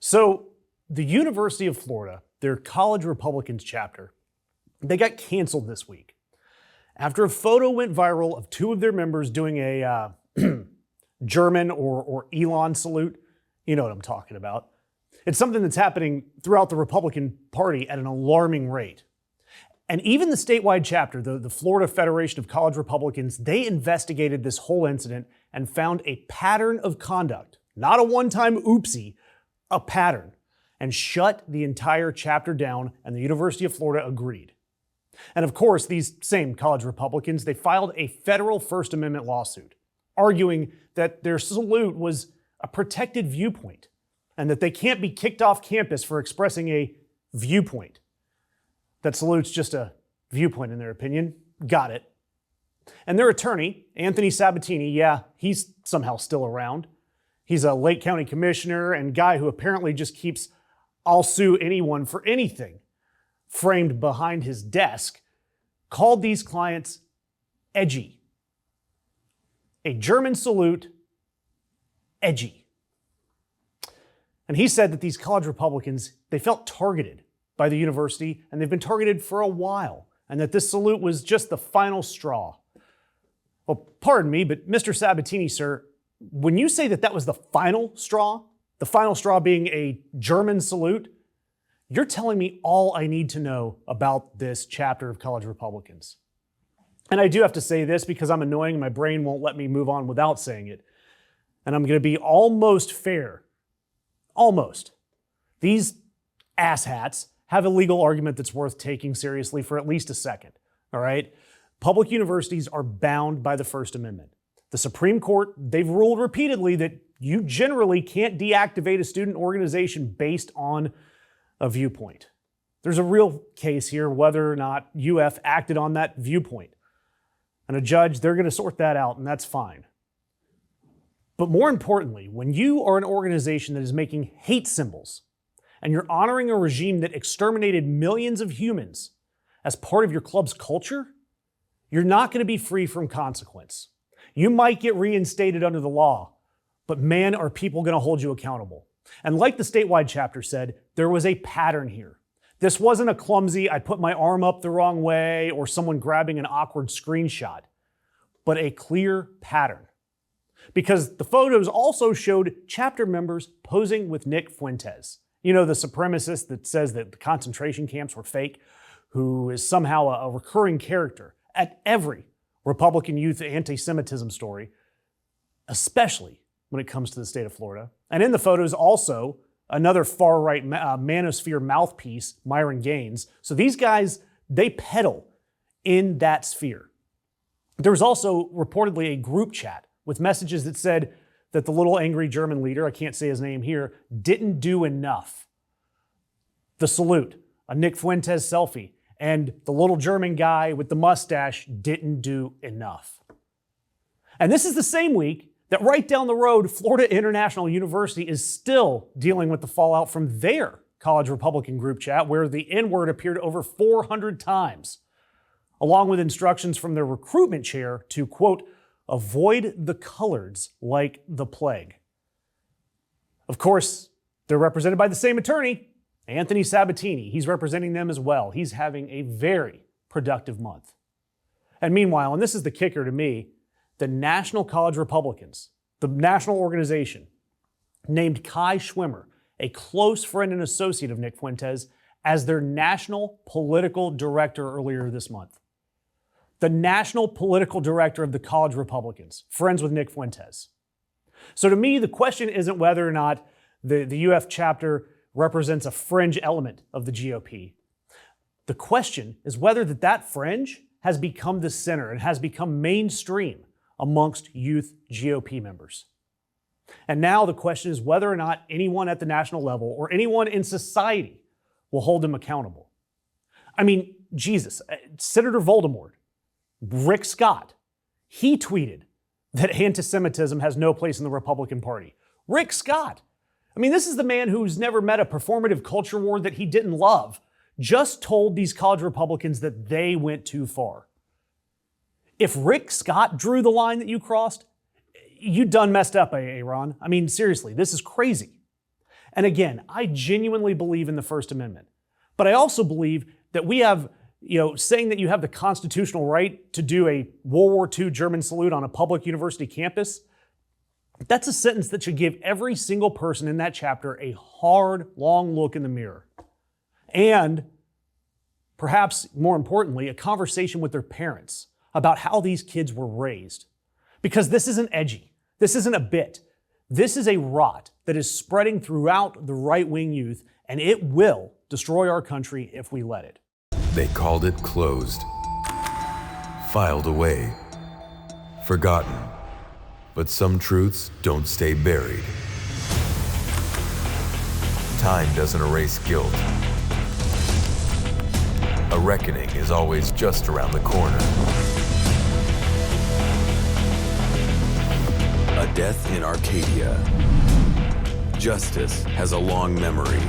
So the University of Florida, their college Republicans chapter, they got canceled this week after a photo went viral of two of their members doing a German or Elon salute. You know what I'm talking about. It's something that's happening throughout the Republican Party at an alarming rate. And even the statewide chapter, the Florida Federation of College Republicans, they investigated this whole incident and found a pattern of conduct, not a one-time oopsie, a pattern, and shut the entire chapter down, and the University of Florida agreed. And of course, these same college Republicans, they filed a federal First Amendment lawsuit, arguing that their salute was a protected viewpoint and that they can't be kicked off campus for expressing a viewpoint. That salute's just a viewpoint in their opinion. Got it. And their attorney, Anthony Sabatini, yeah, he's somehow still around. He's a Lake County commissioner and guy who apparently just keeps "I'll sue anyone for anything" framed behind his desk, called these clients edgy. A German salute, edgy. And he said that these college Republicans, they felt targeted by the university, and they've been targeted for a while, and that this salute was just the final straw. Well, pardon me, but Mr. Sabatini, sir, when you say that that was the final straw being a German salute, you're telling me all I need to know about this chapter of college Republicans. And I do have to say this because I'm annoying, my brain won't let me move on without saying it. And I'm going to be almost fair. Almost. These asshats have a legal argument that's worth taking seriously for at least a second, all right? Public universities are bound by the First Amendment. The Supreme Court, they've ruled repeatedly that you generally can't deactivate a student organization based on a viewpoint. There's a real case here whether or not UF acted on that viewpoint. And a judge, they're going to sort that out, and that's fine. But more importantly, when you are an organization that is making hate symbols and you're honoring a regime that exterminated millions of humans as part of your club's culture, you're not going to be free from consequence. You might get reinstated under the law, but man, are people going to hold you accountable. And like the statewide chapter said, there was a pattern here. This wasn't a clumsy, I put my arm up the wrong way, or someone grabbing an awkward screenshot, but a clear pattern. Because the photos also showed chapter members posing with Nick Fuentes. You know, the supremacist that says that the concentration camps were fake, who is somehow a recurring character at every Republican youth anti-Semitism story, especially when it comes to the state of Florida. And in the photos also, another far-right manosphere mouthpiece, Myron Gaines. So these guys, they peddle in that sphere. There was also reportedly a group chat with messages that said that the little angry German leader, I can't say his name here, didn't do enough. The salute, a Nick Fuentes selfie, and the little German guy with the mustache didn't do enough. And this is the same week that right down the road, Florida International University is still dealing with the fallout from their college Republican group chat, where the N-word appeared over 400 times, along with instructions from their recruitment chair to, quote, avoid the coloreds like the plague. Of course, they're represented by the same attorney, Anthony Sabatini. He's representing them as well. He's having a very productive month. And meanwhile, and this is the kicker to me, the National College Republicans, the national organization, named Kai Schwimmer, a close friend and associate of Nick Fuentes, as their national political director earlier this month. The national political director of the college Republicans, friends with Nick Fuentes. So to me, the question isn't whether or not the UF chapter represents a fringe element of the GOP. The question is whether that fringe has become the center and has become mainstream amongst youth GOP members. And now the question is whether or not anyone at the national level or anyone in society will hold them accountable. I mean, Jesus, Senator Voldemort, Rick Scott, he tweeted that anti-Semitism has no place in the Republican Party. Rick Scott. I mean, this is the man who's never met a performative culture war that he didn't love, just told these college Republicans that they went too far. If Rick Scott drew the line that you crossed, you done messed up, Aaron. I mean, seriously, this is crazy. And again, I genuinely believe in the First Amendment. But I also believe that we have, saying that you have the constitutional right to do a World War II German salute on a public university campus, that's a sentence that should give every single person in that chapter a hard, long look in the mirror. And perhaps more importantly, a conversation with their parents about how these kids were raised. Because this isn't edgy. This isn't a bit. This is a rot that is spreading throughout the right-wing youth, and it will destroy our country if we let it. They called it closed, filed away, forgotten. But some truths don't stay buried. Time doesn't erase guilt. A reckoning is always just around the corner. A death in Arcadia. Justice has a long memory.